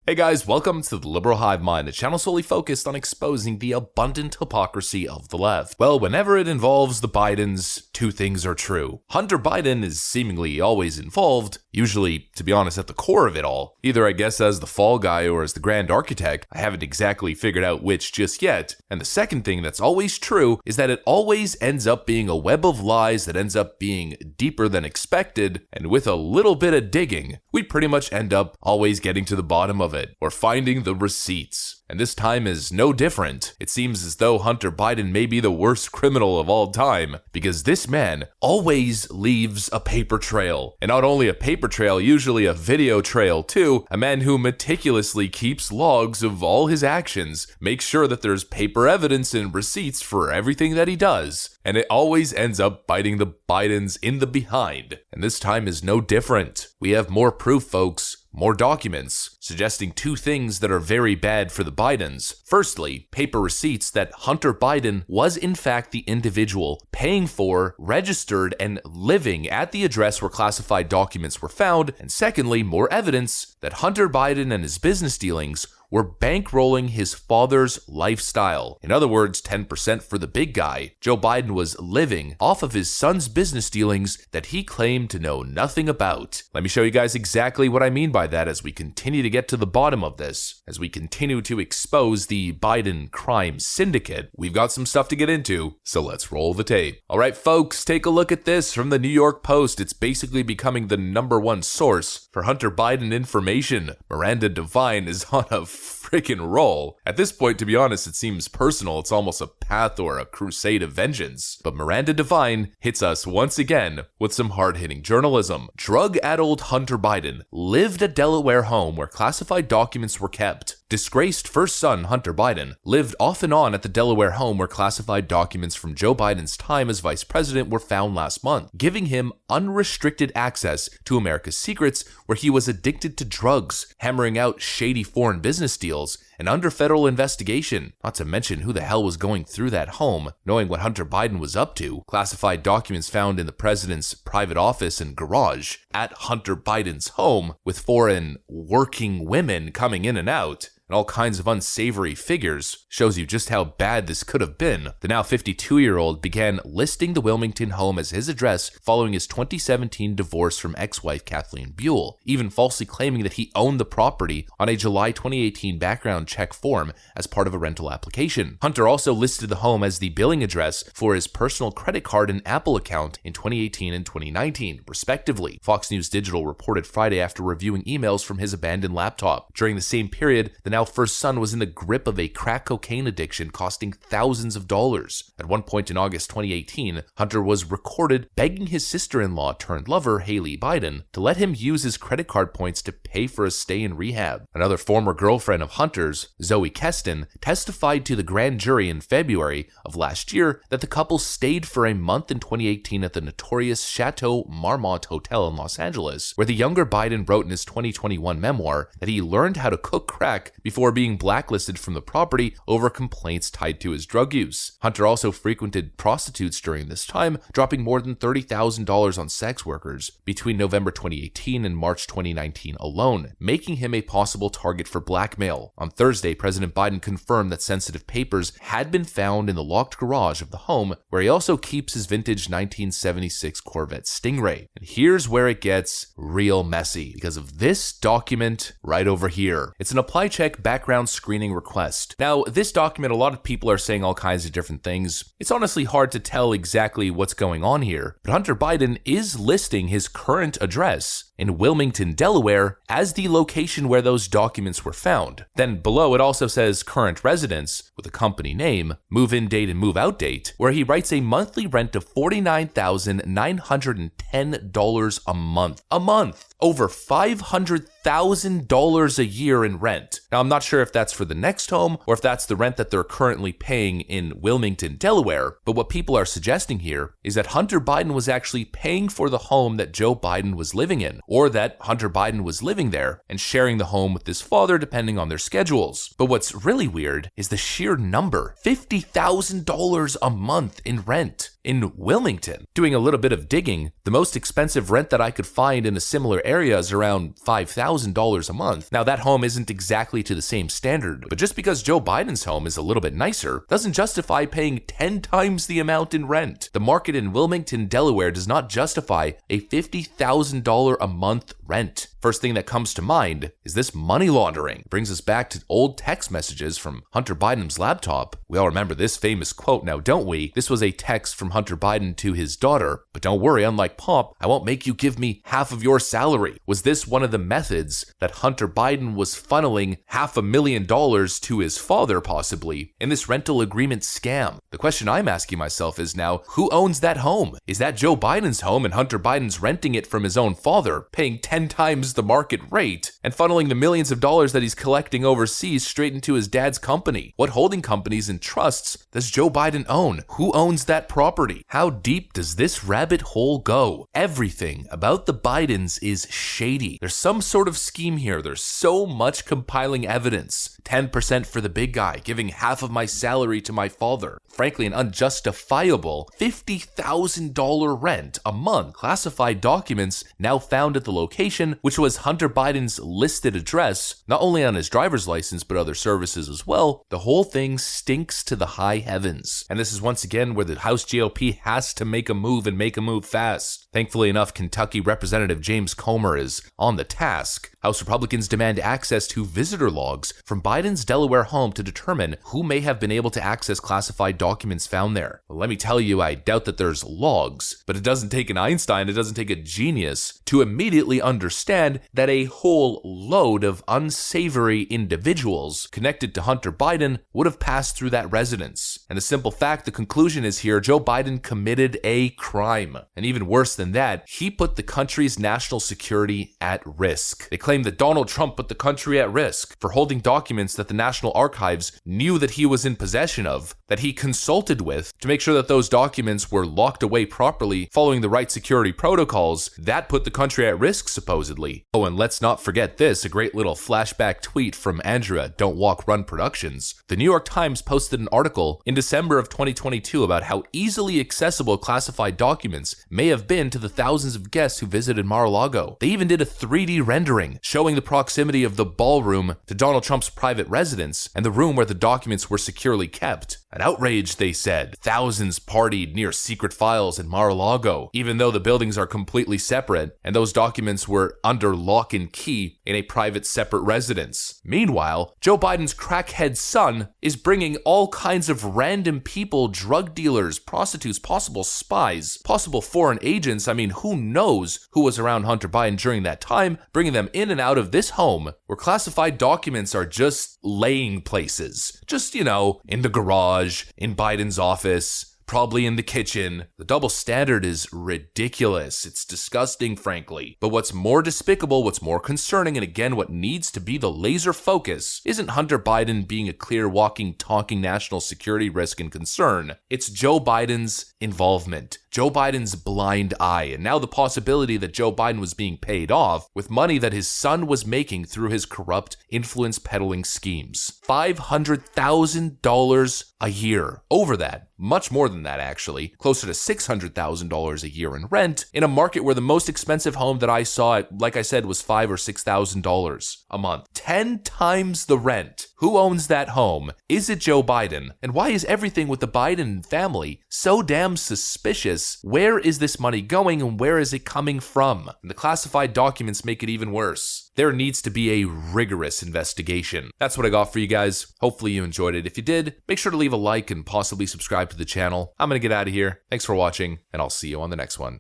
Hey guys, welcome to the Liberal Hive Mind, a channel solely focused on exposing the abundant hypocrisy of the left. Well, whenever it involves the Bidens, two things are true. Hunter Biden is seemingly always involved, usually, to be honest, at the core of it all. Either I guess as the fall guy or as the grand architect, I haven't exactly figured out which just yet. And the second thing that's always true is that it always ends up being a web of lies that ends up being deeper than expected, and with a little bit of digging, we pretty much end up always getting to the bottom of it, or finding the receipts. And this time is no different. It seems as though Hunter Biden may be the worst criminal of all time, because this man always leaves a paper trail. And not only a paper trail, usually a video trail too, a man who meticulously keeps logs of all his actions, makes sure that there's paper evidence and receipts for everything that he does. And it always ends up biting the Bidens in the behind. And this time is no different. We have more proof, folks. More documents, suggesting two things that are very bad for the Bidens. Firstly, paper receipts that Hunter Biden was in fact the individual paying for, registered, and living at the address where classified documents were found. And secondly, more evidence that Hunter Biden and his business dealings were bankrolling his father's lifestyle. In other words, 10% for the big guy. Joe Biden was living off of his son's business dealings that he claimed to know nothing about. Let me show you guys exactly what I mean by that as we continue to get to the bottom of this. As we continue to expose the Biden crime syndicate, we've got some stuff to get into, so let's roll the tape. All right, folks, take a look at this from the New York Post. It's basically becoming the #1 source for Hunter Biden information. Miranda Devine is on a freaking roll. At this point, to be honest, it seems personal. It's almost a path or a crusade of vengeance. But Miranda Devine hits us once again with some hard-hitting journalism. Drug-addled Hunter Biden lived a Delaware home where classified documents were kept. Disgraced first son Hunter Biden lived off and on at the Delaware home where classified documents from Joe Biden's time as vice president were found last month, giving him unrestricted access to America's secrets where he was addicted to drugs, hammering out shady foreign business deals, and under federal investigation, not to mention who the hell was going through that home, knowing what Hunter Biden was up to. Classified documents found in the president's private office and garage at Hunter Biden's home, with foreign working women coming in and out, and all kinds of unsavory figures, shows you just how bad this could have been. The now 52-year-old began listing the Wilmington home as his address following his 2017 divorce from ex-wife Kathleen Buell, even falsely claiming that he owned the property on a July 2018 background check form as part of a rental application. Hunter also listed the home as the billing address for his personal credit card and Apple account in 2018 and 2019, respectively. Fox News Digital reported Friday after reviewing emails from his abandoned laptop. During the same period, the now first son was in the grip of a crack cocaine addiction costing thousands of dollars. At one point in August 2018, Hunter was recorded begging his sister-in-law turned lover, Haley Biden, to let him use his credit card points to pay for a stay in rehab. Another former girlfriend of Hunter's, Zoe Keston, testified to the grand jury in February of last year that the couple stayed for a month in 2018 at the notorious Chateau Marmont Hotel in Los Angeles, where the younger Biden wrote in his 2021 memoir that he learned how to cook crack before being blacklisted from the property over complaints tied to his drug use. Hunter also frequented prostitutes during this time, dropping more than $30,000 on sex workers between November 2018 and March 2019 alone, making him a possible target for blackmail. On Thursday, President Biden confirmed that sensitive papers had been found in the locked garage of the home, where he also keeps his vintage 1976 Corvette Stingray. And here's where it gets real messy, because of this document right over here. It's an apply check background screening request. Now, this document, a lot of people are saying all kinds of different things. It's honestly hard to tell exactly what's going on here, but Hunter Biden is listing his current address in Wilmington, Delaware, as the location where those documents were found. Then below it also says current residence with a company name, move-in date and move-out date, where he writes a monthly rent of $49,910 a month. A month! Over $500,000 a year in rent. Now, I'm not sure if that's for the next home or if that's the rent that they're currently paying in Wilmington, Delaware, but what people are suggesting here is that Hunter Biden was actually paying for the home that Joe Biden was living in, or that Hunter Biden was living there and sharing the home with his father depending on their schedules. But what's really weird is the sheer number, $50,000 a month in rent. in Wilmington. Doing a little bit of digging, the most expensive rent that I could find in a similar area is around $5,000 a month. Now that home isn't exactly to the same standard, but just because Joe Biden's home is a little bit nicer doesn't justify paying 10 times the amount in rent. The market in Wilmington, Delaware does not justify a $50,000 a month rent. First thing that comes to mind is this money laundering. Brings us back to old text messages from Hunter Biden's laptop. We all remember this famous quote now, don't we? This was a text from Hunter Biden to his daughter. But don't worry, unlike Pop, I won't make you give me half of your salary. Was this one of the methods that Hunter Biden was funneling $500,000 to his father, possibly, in this rental agreement scam? The question I'm asking myself is now, who owns that home? Is that Joe Biden's home and Hunter Biden's renting it from his own father, paying 10 times the market rate, and funneling the millions of dollars that he's collecting overseas straight into his dad's company? What holding companies and trusts does Joe Biden own? Who owns that property? How deep does this rabbit hole go? Everything about the Bidens is shady. There's some sort of scheme here. There's so much compiling evidence. 10% for the big guy, giving half of my salary to my father. Frankly, an unjustifiable $50,000 rent a month. Classified documents now found at the location, which was Hunter Biden's listed address, not only on his driver's license, but other services as well. The whole thing stinks to the high heavens. And this is once again where the House GOP has to make a move and make a move fast. Thankfully enough, Kentucky Representative James Comer is on the task. House Republicans demand access to visitor logs from Biden's Delaware home to determine who may have been able to access classified documents found there. Well, let me tell you, I doubt that there's logs, but it doesn't take an Einstein, it doesn't take a genius to immediately understand that a whole load of unsavory individuals connected to Hunter Biden would have passed through that residence. And the simple fact, the conclusion is here, Joe Biden committed a crime. And even worse than that, he put the country's national security at risk. They claim that Donald Trump put the country at risk for holding documents that the National Archives knew that he was in possession of, that he consulted with to make sure that those documents were locked away properly following the right security protocols. That put the country at risk, supposedly. Oh, and let's not forget this, a great little flashback tweet from Andrea, Don't Walk Run Productions. The New York Times posted an article in December of 2022 about how easily accessible classified documents may have been to the thousands of guests who visited Mar-a-Lago. They even did a 3D rendering showing the proximity of the ballroom to Donald Trump's private residence and the room where the documents were securely kept. An outrage, they said. Thousands partied near secret files in Mar-a-Lago, even though the buildings are completely separate and those documents were under lock and key in a private separate residence. Meanwhile, Joe Biden's crackhead son is bringing all kinds of random people, drug dealers, prostitutes, possible spies, possible foreign agents. I mean, who knows who was around Hunter Biden during that time, bringing them in and out of this home where classified documents are just laying places. Just, in the garage, in Biden's office, probably in the kitchen. The double standard is ridiculous. It's disgusting, frankly. But what's more despicable, what's more concerning, and again, what needs to be the laser focus, isn't Hunter Biden being a clear walking, talking national security risk and concern. It's Joe Biden's involvement. Joe Biden's blind eye, and now the possibility that Joe Biden was being paid off with money that his son was making through his corrupt influence peddling schemes. $500,000 a year. Over that. Much more than that, actually. Closer to $600,000 a year in rent in a market where the most expensive home that I saw, like I said, was $5,000 or $6,000 a month. 10 times the rent. Who owns that home? Is it Joe Biden? And why is everything with the Biden family so damn suspicious? Where is this money going and where is it coming from? And the classified documents make it even worse. There needs to be a rigorous investigation. That's what I got for you guys. Hopefully you enjoyed it. If you did, make sure to leave a like and possibly subscribe to the channel. I'm gonna get out of here. Thanks for watching, and I'll see you on the next one.